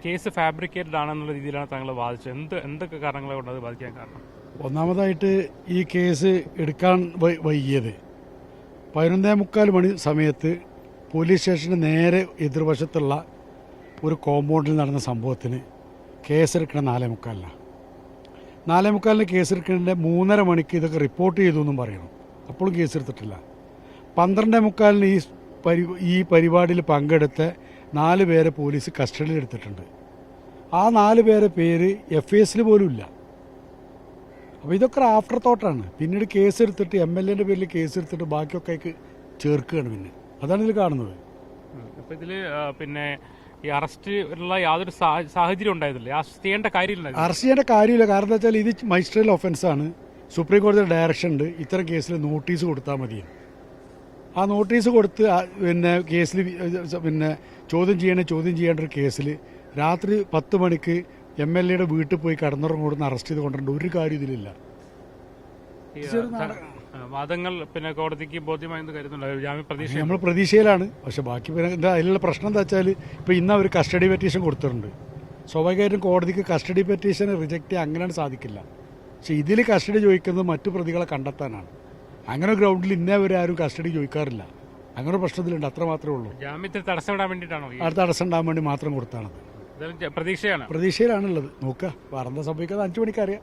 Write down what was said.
Case fabricated ആണെന്നുള്ള രീതിയിലാണ് താങ്കൾ വാദിച്ചത്. എന്തൊക്കെ കാരണങ്ങളെ കൊണ്ട് അത് ബാധിക്കാൻ കാരണം? ഒന്നാമതായിട്ട് ഈ കേസ് എടുക്കാൻ വൈകിയത് 11:45 മണി സമയത്ത് പോലീസ് സ്റ്റേഷന് നേരെ എതിർവശത്തുള്ള ഒരു കോമ്പൗണ്ടിൽ നടന്ന സംഭവത്തിന് കേസെടുക്കണം 4:45. 4:45 കേസെടുക്കുന്നതിൻ്റെ 3:30 മണിക്ക് ഇതൊക്കെ റിപ്പോർട്ട് ചെയ്തു എന്നും പറയണം. അപ്പോഴും കേസെടുത്തിട്ടില്ല. 12:45 ഈ പരിപാടിയിൽ പങ്കെടുത്ത 4 പേരെ പോലീസ് കസ്റ്റഡിയിൽ എടുത്തിട്ടുണ്ട്. ആ 4 പേരെ പേര് FIS പോലും ഇല്ല. അപ്പോൾ ഇതൊക്കെ ആഫ്റ്റർ തോട്ടാണ്. പിന്നീട് കേസെടുത്തിട്ട് MLAൻ്റെ പേരിൽ കേസെടുത്തിട്ട് ബാക്കിയൊക്കെ ചേർക്കുകയാണ്. പിന്നെ അതാണ് ഇതിൽ കാണുന്നത്. അപ്പോൾ ഇതിൽ പിന്നെ ഈ അറസ്റ്റ് ഉള്ള യാതൊരു സാഹചര്യം ഉണ്ടായതില്ല, അറസ്റ്റ് ചെയ്യേണ്ട കാര്യമില്ല. അറസ്റ്റ് ചെയ്യേണ്ട കാര്യമില്ല. കാരണം എന്താ വെച്ചാൽ ഇത് മജിസ്ട്രേറ്റ് ഒഫൻസാണ്. സുപ്രീം കോടതിയുടെ ഡയറക്ഷൻ ഉണ്ട്, ഇത്തരം കേസിൽ നോട്ടീസ് കൊടുത്താൽ മതി. ആ നോട്ടീസ് കൊടുത്ത് പിന്നെ കേസിൽ പിന്നെ ചോദ്യം ചെയ്യേണ്ട ഒരു കേസിൽ രാത്രി 10 മണിക്ക് MLAയുടെ വീട്ടിൽ പോയി കടന്നുറങ്ങോടുന്ന് അറസ്റ്റ് ചെയ്ത് കൊണ്ടുവരേണ്ട ഒരു കാര്യം ഇതിലില്ല. വാദങ്ങൾ പിന്നെ കോടതിക്ക് ബോധ്യമായെന്ന് കരുതുന്നുണ്ട്. ജാമ്യ പ്രതീക്ഷ നമ്മൾ പ്രതീക്ഷയിലാണ്. പക്ഷെ ബാക്കി എന്താ അതിലുള്ള പ്രശ്നം എന്താ വെച്ചാൽ ഇപ്പോൾ ഇന്ന് അവർ കസ്റ്റഡി പെറ്റീഷൻ കൊടുത്തിട്ടുണ്ട്. സ്വാഭാവികമായിട്ടും കോടതിക്ക് കസ്റ്റഡി പെറ്റീഷൻ റിജക്റ്റ് ചെയ്യാൻ അങ്ങനെയാണ് സാധിക്കില്ല. പക്ഷെ ഇതിൽ കസ്റ്റഡി ചോദിക്കുന്നത് മറ്റു പ്രതികളെ കണ്ടെത്താനാണ്. അങ്ങനെ ഗ്രൗണ്ടിൽ ഇന്നേ വരെ ആരും കസ്റ്റഡി ചോദിക്കാറില്ല. അങ്ങനെ പ്രശ്നത്തിലുണ്ട്, അത്ര മാത്രമേ ഉള്ളൂ. ജാമ്യത്തിൽ തടസ്സമിടാൻ വേണ്ടിയിട്ടാണോ? അടുത്ത തടസ്സം ഉണ്ടാകാൻ വേണ്ടി മാത്രം കൊടുത്താണത്. പ്രതീക്ഷയാണ്. പ്രതീക്ഷയിലാണുള്ളത്. നോക്കുക വേറെന്താ സംഭവിക്കാതെ 5 മണിക്ക് അറിയാം.